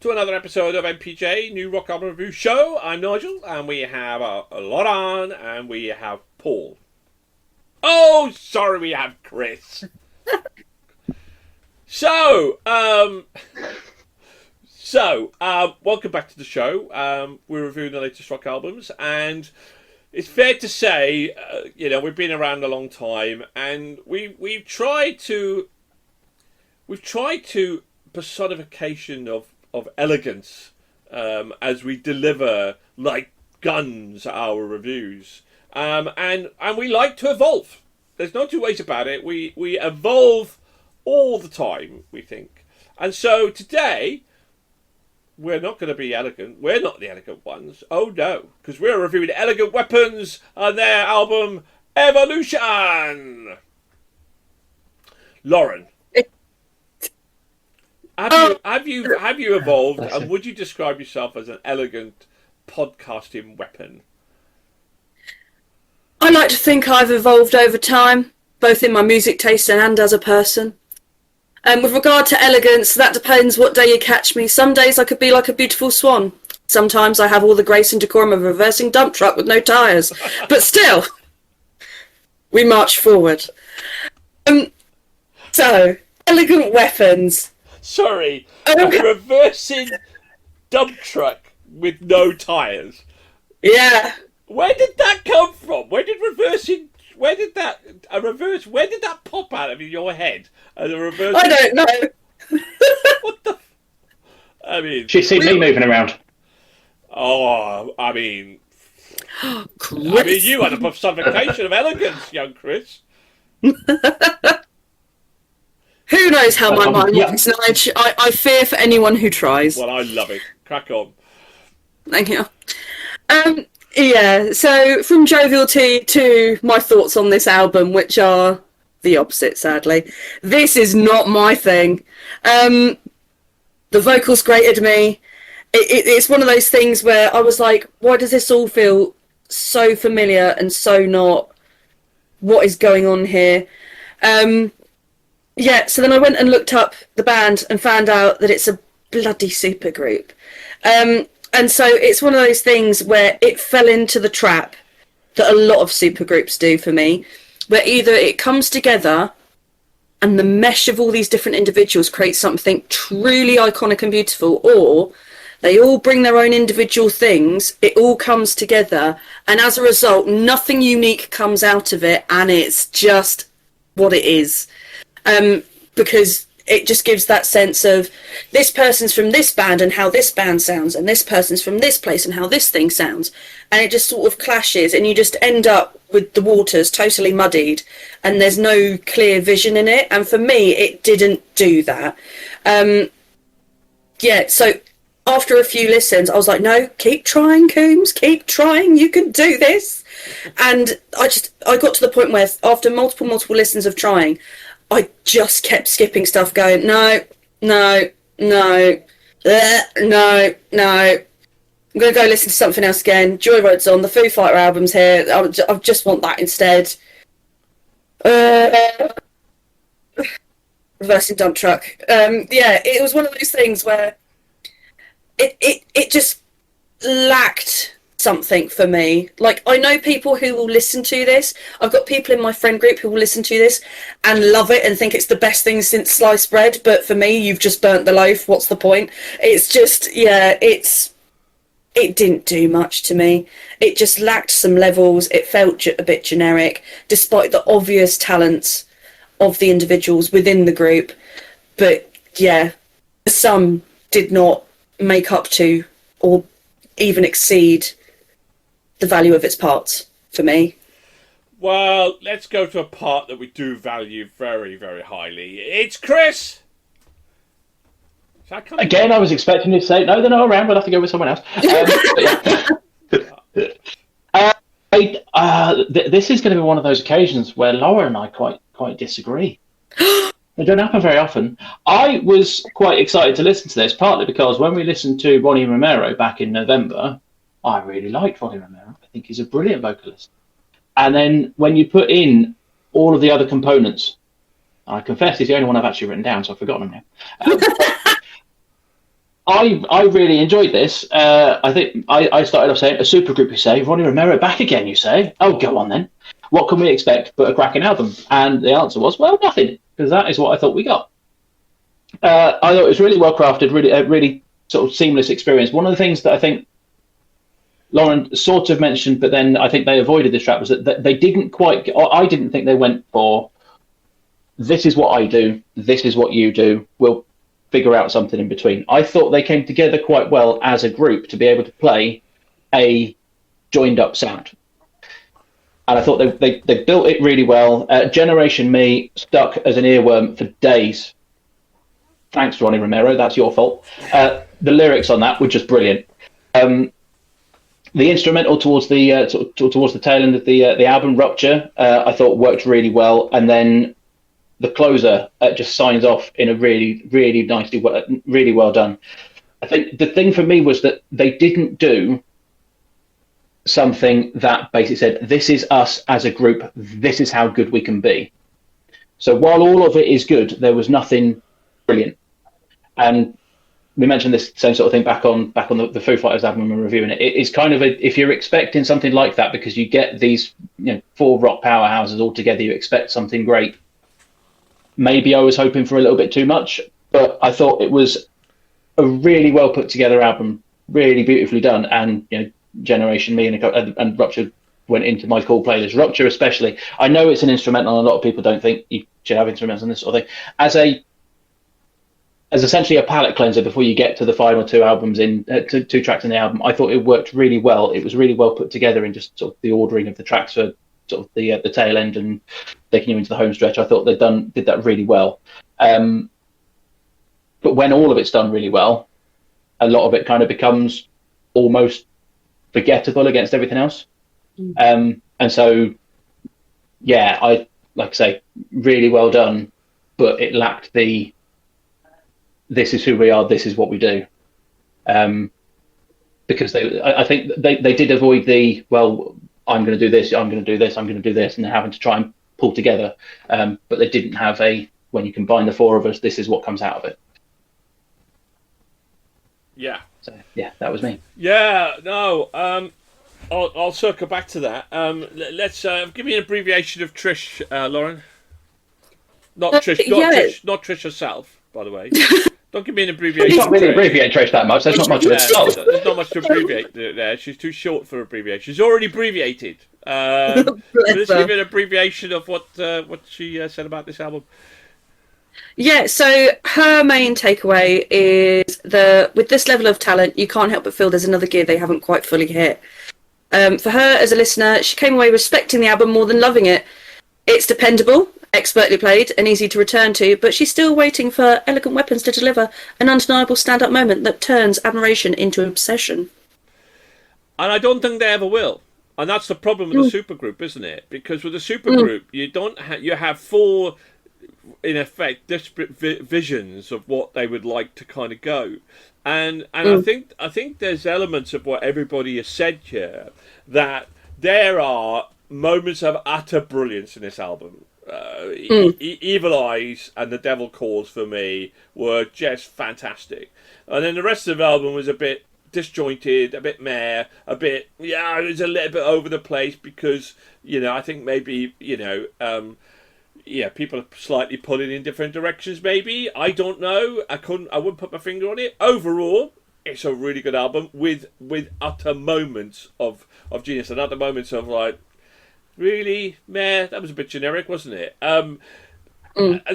to another episode of MPJ New Rock Album Review Show. I'm Nigel, and we have a lot on, and we have Paul. Oh, sorry, we have Chris. So, welcome back to the show. We're reviewing the latest rock albums, and it's fair to say, we've been around a long time, and we've tried to personification of elegance as we deliver like guns our reviews, and we like to evolve. There's no two ways about it. We evolve all the time, we think. And so today we're not going to be elegant. We're not the elegant ones. Oh no, because we're reviewing Elegant Weapons and their album Evolution. Lauren, have you evolved, and would you describe yourself as an elegant podcasting weapon? I like to think I've evolved over time, both in my music taste and as a person. And with regard to elegance, that depends what day you catch me. Some days I could be like a beautiful swan. Sometimes I have all the grace and decorum of a reversing dump truck with no tyres. But still, we march forward. So, Elegant Weapons. Sorry, a reversing dump truck with no tyres. Yeah. Where did that come from? Where did that pop out of your head? As a reversing... I don't know. What the... I mean... She's seen me moving around. Oh, I mean... Chris. you had a personification of elegance, young Chris. Who knows how my mind works, Nige? I fear for anyone who tries. Well, I love it. Crack on. Thank you. Yeah, so from jovialty to my thoughts on this album, which are the opposite, sadly. This is not my thing. The vocals grated me. It's one of those things where I was like, why does this all feel so familiar and so not? What is going on here? Yeah, so then I went and looked up the band and found out that it's a bloody supergroup. And so it's one of those things where it fell into the trap that a lot of supergroups do for me, where either it comes together and the mesh of all these different individuals creates something truly iconic and beautiful, or they all bring their own individual things, it all comes together, and as a result, nothing unique comes out of it, and it's just what it is. Because it just gives that sense of this person's from this band and how this band sounds, and this person's from this place and how this thing sounds, and it just sort of clashes, and you just end up with the waters totally muddied, and there's no clear vision in it. And for me, it didn't do that. So after a few listens, I was like, no, keep trying, Coombs, keep trying, you can do this. And I got to the point where after multiple listens of trying, I just kept skipping stuff, going, no. I'm going to go listen to something else again. Joyride's on, the Foo Fighter album's here. I just want that instead. Reversing dump truck. It was one of those things where it just lacked something for me. Like, I know people who will listen to this. I've got people in my friend group who will listen to this and love it and think it's the best thing since sliced bread, but for me, you've just burnt the loaf. What's the point? It's just, it didn't do much to me. It just lacked some levels. It felt a bit generic, despite the obvious talents of the individuals within the group. But yeah, some did not make up to or even exceed the value of its parts for me. Well, let's go to a part that we do value very, very highly. It's Chris! Again, I was expecting you to say, no, they're not around, we'll have to go with someone else. This is going to be one of those occasions where Laura and I quite disagree. It don't happen very often. I was quite excited to listen to this, partly because when we listened to Ronnie Romero back in November, I really liked Ronnie Romero. I think he's a brilliant vocalist. And then when you put in all of the other components, and I confess he's the only one I've actually written down, so I've forgotten him now. I really enjoyed this. I think I started off saying, a supergroup, you say? Ronnie Romero back again, you say? Oh, go on then. What can we expect but a cracking album? And the answer was, well, nothing, because that is what I thought we got. I thought it was really well crafted, really sort of seamless experience. One of the things that I think Lauren sort of mentioned, but then I think they avoided this trap, was that they didn't quite, or I didn't think they went for, this is what I do, this is what you do, we'll figure out something in between. I thought they came together quite well as a group to be able to play a joined up sound. And I thought they built it really well. Generation Me stuck as an earworm for days. Thanks, Ronnie Romero, that's your fault. The lyrics on that were just brilliant. The instrumental towards the tail end of the album, Rupture, I thought worked really well. And then the closer just signs off in a really nicely, really well done. I think the thing for me was that they didn't do something that basically said, this is us as a group, this is how good we can be. So while all of it is good, there was nothing brilliant. And we mentioned this same sort of thing back on the Foo Fighters album and reviewing it. It is kind of if you're expecting something like that, because you get these 4 rock powerhouses all together, you expect something great. Maybe I was hoping for a little bit too much, but I thought it was a really well put together album, really beautifully done. And Generation Me and Rupture went into my cool playlist. Rupture especially. I know it's an instrumental, and a lot of people don't think you should have instrumentals on this sort of thing. As essentially a palate cleanser before you get to the final 2 albums two tracks in the album, I thought it worked really well. It was really well put together in just sort of the ordering of the tracks for sort of the tail end and taking you into the home stretch. I thought did that really well. But when all of it's done really well, a lot of it kind of becomes almost forgettable against everything else. And so, yeah, I like I say, really well done, but it lacked the this is who we are, this is what we do. Because I think they did avoid the, well, I'm going to do this, I'm going to do this, I'm going to do this, and they're having to try and pull together. But they didn't have when you combine the 4 of us, this is what comes out of it. Yeah. So, yeah, that was me. Yeah, no, I'll circle back to that. Let's give me an abbreviation of Trish, Lauren. Not Trish herself, by the way. Don't give me an abbreviation. You can't really abbreviate Trish that much. There's not much of it. There's not much to abbreviate there. She's too short for abbreviation. She's already abbreviated. Let's give an abbreviation of what she said about this album. Yeah, so her main takeaway is with this level of talent, you can't help but feel there's another gear they haven't quite fully hit. For her, as a listener, she came away respecting the album more than loving it. It's dependable, expertly played, and easy to return to, but she's still waiting for Elegant Weapons to deliver an undeniable stand-up moment that turns admiration into obsession. And I don't think they ever will. And that's the problem with the supergroup, isn't it? Because with a supergroup, you have 4, in effect, disparate visions of what they would like to kind of go. And I think there's elements of what everybody has said here, that there are moments of utter brilliance in this album. Evil Eyes and The Devil Calls, for me, were just fantastic. And then the rest of the album was a bit disjointed, a bit meh, it was a little bit over the place because, I think maybe, people are slightly pulling in different directions, maybe. I don't know. I wouldn't put my finger on it. Overall, it's a really good album with utter moments of genius and utter moments of like, really, meh, that was a bit generic, wasn't it? And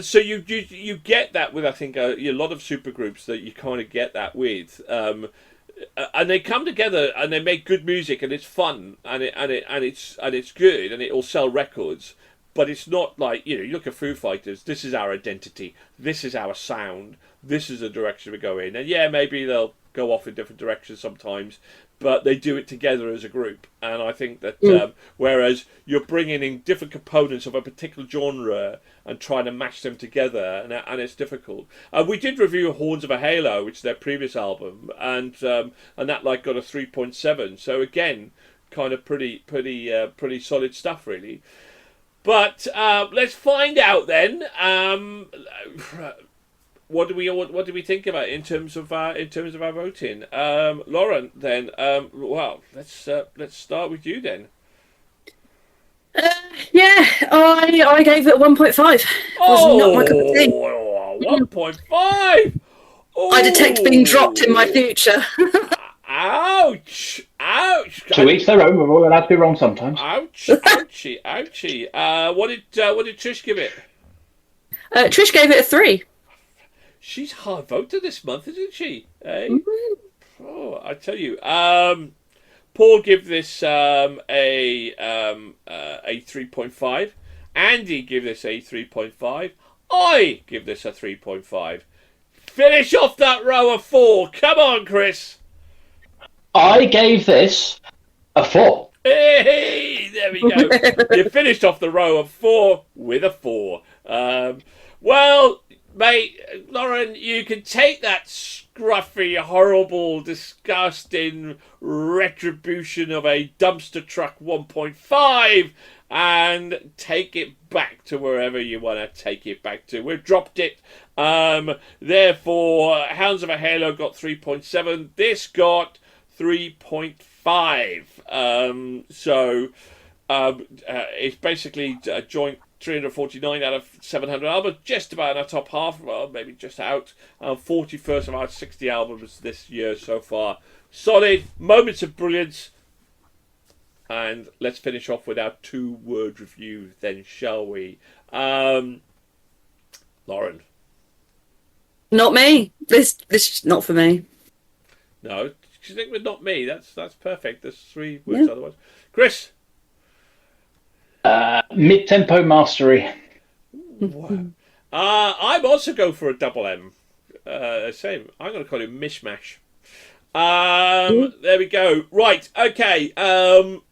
so you get that with, I think, a lot of supergroups that you kind of get that with. And they come together and they make good music and it's fun and it's good and it'll sell records. But it's not like, you look at Foo Fighters, this is our identity, this is our sound, this is the direction we go in. And yeah, maybe they'll go off in different directions sometimes, but they do it together as a group. And I think that whereas you're bringing in different components of a particular genre and trying to match them together, and it's difficult. We did review Horns of a Halo, which is their previous album, and that like got a 3.7. So again, kind of pretty solid stuff, really. But let's find out then. what do we think about it in terms of our voting? Lauren, then. Well, let's start with you then. Yeah, I gave it a 1.5. Was not my cup of tea. 1.5. I detect being dropped in my future. Ouch! Ouch! To each their own. We're all allowed to be wrong sometimes. Ouch! Ouchie! Ouchie! What did Trish give it? Trish gave it a 3. She's hard voted this month, isn't she? Eh? Oh, I tell you. Paul give this a 3.5. Andy give this a 3.5. I give this a 3.5. Finish off that row of 4. Come on, Chris. I gave this a 4. Hey, there we go. You finished off the row of 4 with a 4. Well, mate, Lauren, you can take that scruffy, horrible, disgusting retribution of a dumpster truck 1.5 and take it back to wherever you want to take it back to. We've dropped it. Therefore, Hounds of a Halo got 3.7. This got 3.5. It's basically a joint 349 out of 700 albums, just about in our top half, well, maybe just out. 41st of our 60 albums this year so far. Solid, moments of brilliance. And let's finish off with our 2-word review then, shall we? Lauren. Not me. This is not for me. No, you think with not me. That's perfect. There's 3 words otherwise. Chris. Mid-tempo mastery. Wow. I'm also going for a double M. Same. I'm going to call it mishmash. There we go. Right. Okay.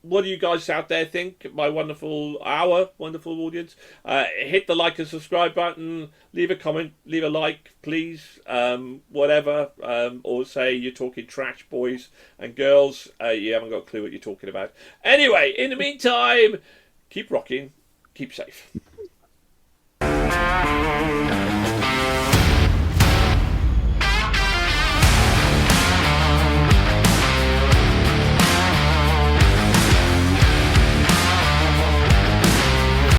What do you guys out there think? Our wonderful audience. Hit the like and subscribe button. Leave a comment. Leave a like, please. Whatever. Or say you're talking trash, boys and girls. You haven't got a clue what you're talking about. Anyway, in the meantime, keep rocking. Keep safe.